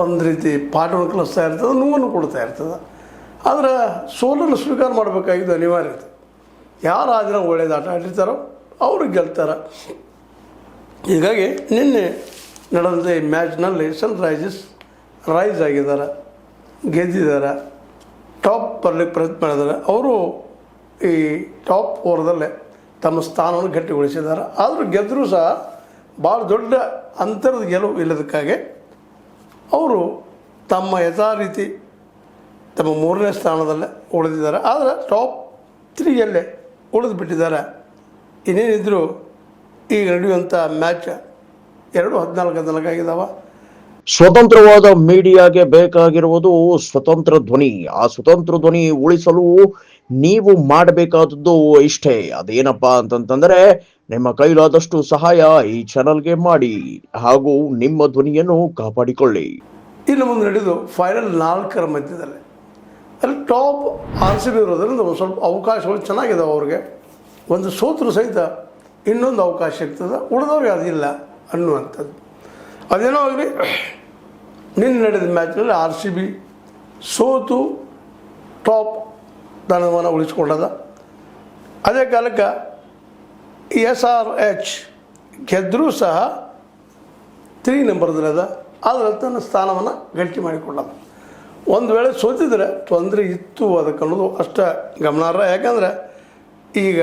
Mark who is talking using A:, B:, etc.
A: ಒಂದು ರೀತಿ ಪಾಠವನ್ನು ಕಲಿಸ್ತಾ ಇರ್ತದೆ, ನೋವನ್ನು ಕೊಡ್ತಾ ಇರ್ತದೆ. ಆದರೆ ಸೋಲನ್ನು ಸ್ವೀಕಾರ ಮಾಡಬೇಕಾಗಿದ್ದು ಅನಿವಾರ್ಯತೆ. ಯಾರು ಆ ದಿನ ಒಳ್ಳೆಯದು ಆಟ ಆಡಿರ್ತಾರೋ ಅವರು ಗೆಲ್ತಾರೆ. ಹೀಗಾಗಿ ನಿನ್ನೆ ನಡೆದಂಥ ಈ ಮ್ಯಾಚ್ನಲ್ಲಿ ರೈಸ್ ಆಗಿದ್ದಾರೆ, ಗೆದ್ದಿದ್ದಾರೆ, ಟಾಪ್ ಬರಲಿಕ್ಕೆ ಪ್ರಯತ್ನ ಮಾಡಿದ್ದಾರೆ. ಅವರು ಈ ಟಾಪ್ 4 ತಮ್ಮ ಸ್ಥಾನವನ್ನು ಗಟ್ಟಿಗೊಳಿಸಿದ್ದಾರೆ. ಆದರೂ ಗೆದ್ದರೂ ಸಹ ಭಾಳ ದೊಡ್ಡ ಅಂತರದ ಗೆಲುವು ಇಲ್ಲದಕ್ಕಾಗಿ ಅವರು ತಮ್ಮ ಯಥಾರೀತಿ ತಮ್ಮ 3ನೇ ಸ್ಥಾನದಲ್ಲೇ ಉಳಿದಿದ್ದಾರೆ. ಆದರೆ ಟಾಪ್ 3ಯಲ್ಲೇ ಉಳಿದು ಬಿಟ್ಟಿದ್ದಾರೆ. ಇನ್ನೇನಿದ್ರು ಈಗ ನಡೆಯುವಂಥ ಮ್ಯಾಚ್ 14-14 ಆಗಿದ್ದಾವೆ.
B: ಸ್ವತಂತ್ರವಾದ ಮೀಡಿಯಾಗೆ ಬೇಕಾಗಿರುವುದು ಸ್ವತಂತ್ರ ಧ್ವನಿ. ಆ ಸ್ವತಂತ್ರ ಧ್ವನಿ ಉಳಿಸಲು ನೀವು ಮಾಡಬೇಕಾದದ್ದು ಇಷ್ಟೇ. ಅದೇನಪ್ಪಾ ಅಂತಂತಂದ್ರೆ ನಿಮ್ಮ ಕೈಲಾದಷ್ಟು ಸಹಾಯ ಈ ಚಾನಲ್ಗೆ ಮಾಡಿ ಹಾಗೂ ನಿಮ್ಮ ಧ್ವನಿಯನ್ನು ಕಾಪಾಡಿಕೊಳ್ಳಿ.
A: ಇನ್ನು ಮುಂದೆ ನಡೆದು ಫೈನಲ್ 4ರ ಮಧ್ಯದಲ್ಲಿ ಅಲ್ಲಿ ಟಾಪ್ RCB ಇರೋದ್ರಿಂದ ಒಂದು ಸ್ವಲ್ಪ ಅವಕಾಶಗಳು ಚೆನ್ನಾಗಿದ್ದಾವೆ. ಅವ್ರಿಗೆ ಒಂದು ಸೋತರು ಸಹಿತ ಇನ್ನೊಂದು ಅವಕಾಶ ಇರ್ತದೆ, ಉಳಿದವ್ರಿಗೆ ಅದಿಲ್ಲ ಅನ್ನುವಂಥದ್ದು. ಅದೇನೋ ಆಗಲಿ, ನಿನ್ನೆ ನಡೆದ ಮ್ಯಾಚ್ನಲ್ಲಿ RCB ಸೋತು ಟಾಪ್ ಸ್ಥಾನವನ್ನು ಉಳಿಸ್ಕೊಂಡದ. ಅದೇ ಕಾಲಕ್ಕೆ SRH ಗೆದ್ದರೂ ಸಹ 3 ನಂಬರ್ದಲ್ಲದ, ಆದರೆ ತನ್ನ ಸ್ಥಾನವನ್ನು ಗಟ್ಟಿ ಮಾಡಿಕೊಂಡದ. ಒಂದು ವೇಳೆ ಸೋತಿದ್ರೆ ತೊಂದರೆ ಇತ್ತು ಅದಕ್ಕೆ ಅನ್ನೋದು ಅಷ್ಟೇ ಗಮನಾರ್ಹ. ಯಾಕಂದರೆ ಈಗ